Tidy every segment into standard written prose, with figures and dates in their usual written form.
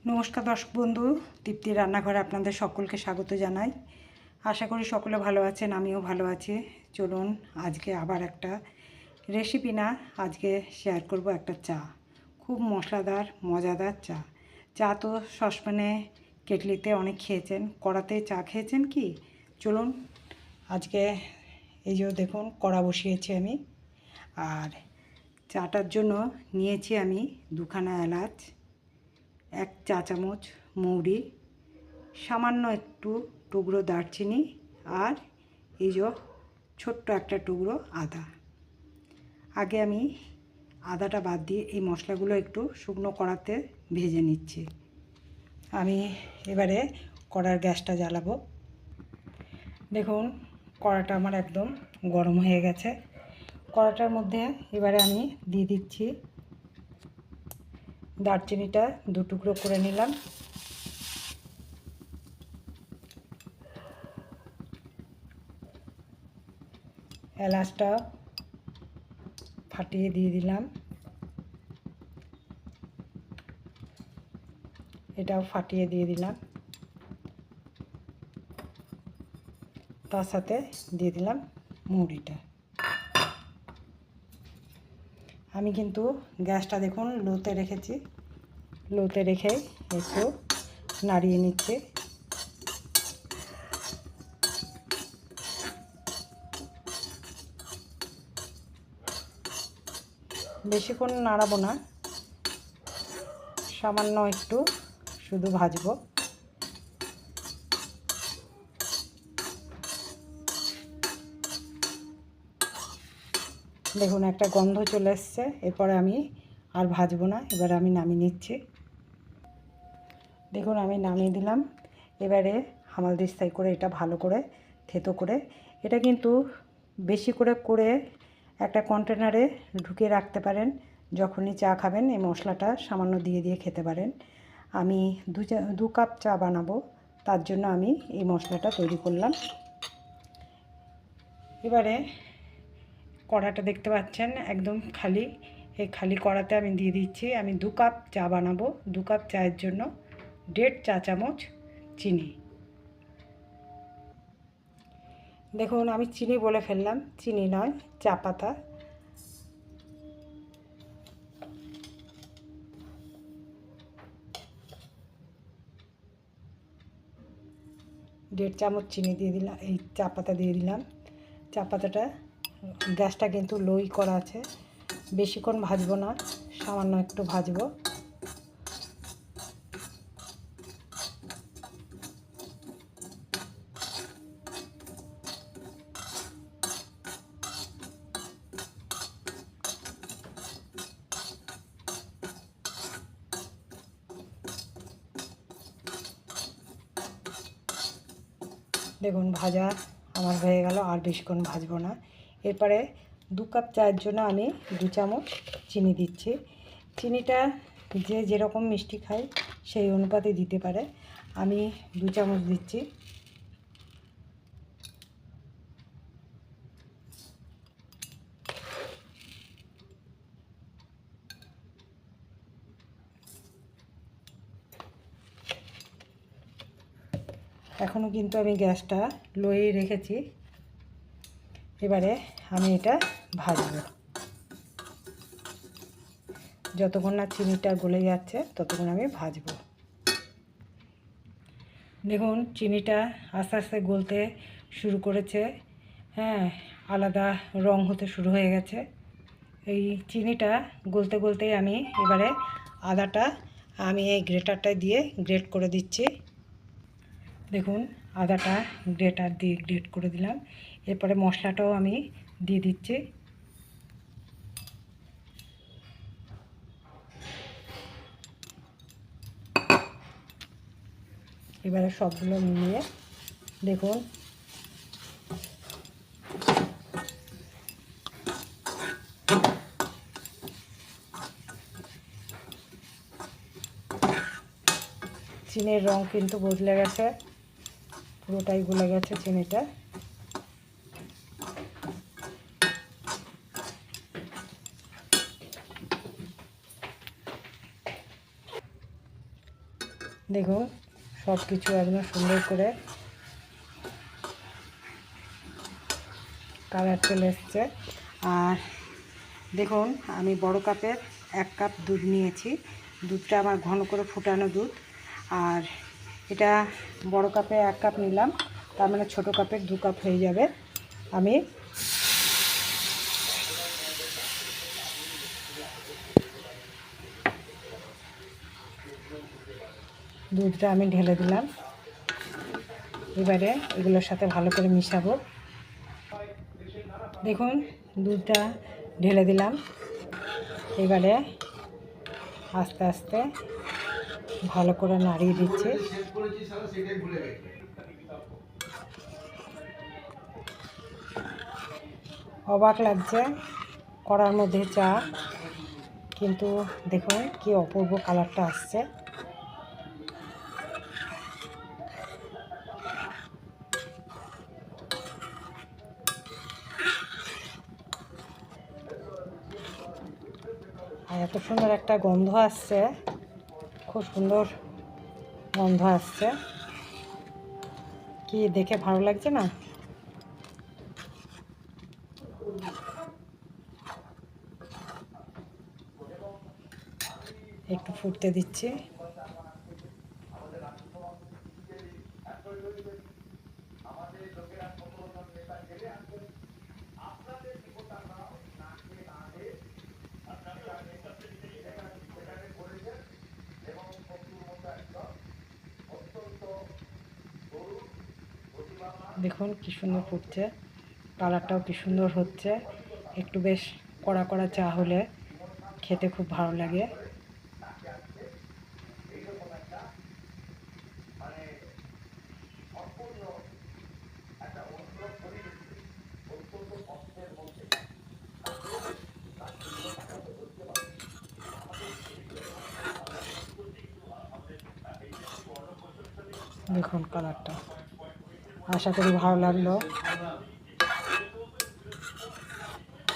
নমস্কার দর্শক বন্ধু, তৃপ্তি রান্নাঘরে আপনাদের সকলকে স্বাগত জানাই। আশা করি সকলে ভালো আছেন, আমিও ভালো আছি। চলুন আজকে আবার একটা রেসিপি না, আজকে শেয়ার করব একটা চা। খুব মশলাদার মজাদার চা। চা তো সসপ্যানে কেটলিতে অনেক খেয়েছেন, কড়াতে চা খেয়েছেন কি? চলুন আজকে এই যে দেখুন কড়া বসিয়েছি আমি। আর চাটার জন্য নিয়েছি আমি দুখানা এলাচ, 1 চা চামচ মৌরি, সামান্য একটু টুকরো দারচিনি, আর এই যে ছোট্ট একটা টুকরো আদা। আগে আমি আদাটা বাদ দিয়ে এই মশলাগুলো একটু শুকনো কড়াতে ভেজে নিচ্ছি। আমি এবারে কড়ার গ্যাসটা জ্বালাবো। দেখুন কড়াটা আমার একদম গরম হয়ে গেছে। কড়াটার মধ্যে এবারে আমি দিয়ে দিচ্ছি দারচিনিটা 2 টুকরো করে নিলাম, এলাচটা ফাটিয়ে দিয়ে দিলাম, এটাও ফাটিয়ে দিয়ে দিলাম, তার সাথে দিয়ে দিলাম মৌরিটা। আমি কিন্তু গ্যাসটা দেখুন লোতে রেখেছি, লোতে রেখে একটু নাড়িয়ে নিচ্ছি। বেশিক্ষণ নাড়াবো না, সামান্য একটু শুধু ভাজবো। দেখুন একটা গন্ধ চলে এসছে, এরপরে আমি আর ভাজবো না, এবারে আমি নামিয়ে নিচ্ছি। দেখুন আমি নামিয়ে দিলাম। এবারে হামালদিস্তায় করে এটা ভালো করে থেতো করে, এটা কিন্তু বেশি করে করে একটা কন্টেনারে ঢুকিয়ে রাখতে পারেন। যখনই চা খাবেন এই মশলাটা সামান্য দিয়ে দিয়ে খেতে পারেন। আমি 2 কাপ চা বানাবো, তার জন্য আমি এই মশলাটা তৈরি করলাম। এবারে কড়াটা দেখতে পাচ্ছেন একদম খালি, এই খালি কড়াতে আমি দিয়ে দিচ্ছি, আমি 2 কাপ চা বানাবো। 2 কাপ চায়ের জন্য 1.5 চা চামচ চিনি। দেখুন আমি চিনি বলে ফেললাম, চিনি নয়, চা পাতা। দেড় চামচ চিনি দিয়ে দিলাম, এই চা পাতা দিয়ে দিলাম। চা পাতাটা গ্যাসটা কিন্তু লোই করা আছে, বেশিক্ষণ ভাজবো না, সামান্য একটু ভাজবো। দেখুন ভাজা আমার হয়ে গেল, আর বেশিক্ষণ ভাজবো না। এরপরে 2 কাপ চায়ের জন্য আমি 2 চামচ চিনি দিচ্ছি। চিনিটা যে যেরকম মিষ্টি খায় সেই অনুপাতে দিতে পারে, আমি 2 চামচ দিচ্ছি। এখনও কিন্তু আমি গ্যাসটা লোয়ে রেখেছি। এবারে আমি এটা ভাজবো, যতক্ষণ না চিনিটা গলে যাচ্ছে ততক্ষণ আমি ভাজবো। দেখুন চিনিটা আস্তে আস্তে গলতে শুরু করেছে, হ্যাঁ, আলাদা রং হতে শুরু হয়ে গেছে। এই চিনিটা গলতে গলতেই আমি এবারে আদাটা আমি এই গ্রেটারটা দিয়ে গ্রেট করে দিচ্ছি। দেখুন আদাটা গ্রেটার দিয়ে গ্রেট করে দিলাম। এরপরে মশলাটাও আমি দিয়ে দিচ্ছি। এবারে সবগুলো মিলিয়ে দেখুন চিনির রং কিন্তু বদলে গেছে, পুরোটাই গলে গেছে চিনিটা। দেখুন সব কিছু একদম সুন্দর করে কালার চলে এসছে। আর দেখুন আমি বড় কাপের 1 কাপ দুধ নিয়েছি। দুধটা আমার ঘন করে ফুটানো দুধ। আর এটা বড় কাপে 1 কাপ নিলাম, তার মানে ছোটো কাপের 2 কাপ হয়ে যাবে। আমি দুধটা ঢেলে দিলাম। এবারে এগুলোর সাথে ভালো করে মিশাবো। দেখুন দুধটা ঢেলে দিলাম। এবারে আস্তে আস্তে ভালো করে নাড়িয়ে দিচ্ছি। অবাক লাগছে কড়ার মধ্যে চা, কিন্তু দেখুন কি অপূর্ব কালারটা আসছে। আর এত সুন্দর একটা গন্ধ আসছে, খুব সুন্দর গন্ধ আসছে, কি দেখে ভালো লাগছে না? একটু ফুটতে দিচ্ছি। দেখুন কি সুন্দর ফুটছে, কালারটাও কি সুন্দর হচ্ছে। একটু বেশ কড়া কড়া চা হলে খেতে খুব ভালো লাগে। দেখুন কালারটা, আশা করি ভালো লাগলো।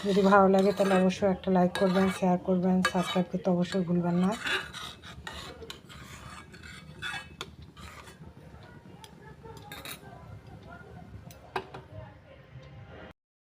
যদি ভালো লাগে তাহলে অবশ্যই একটা লাইক করবেন, শেয়ার করবেন, সাবস্ক্রাইব করতে অবশ্যই ভুলবেন না।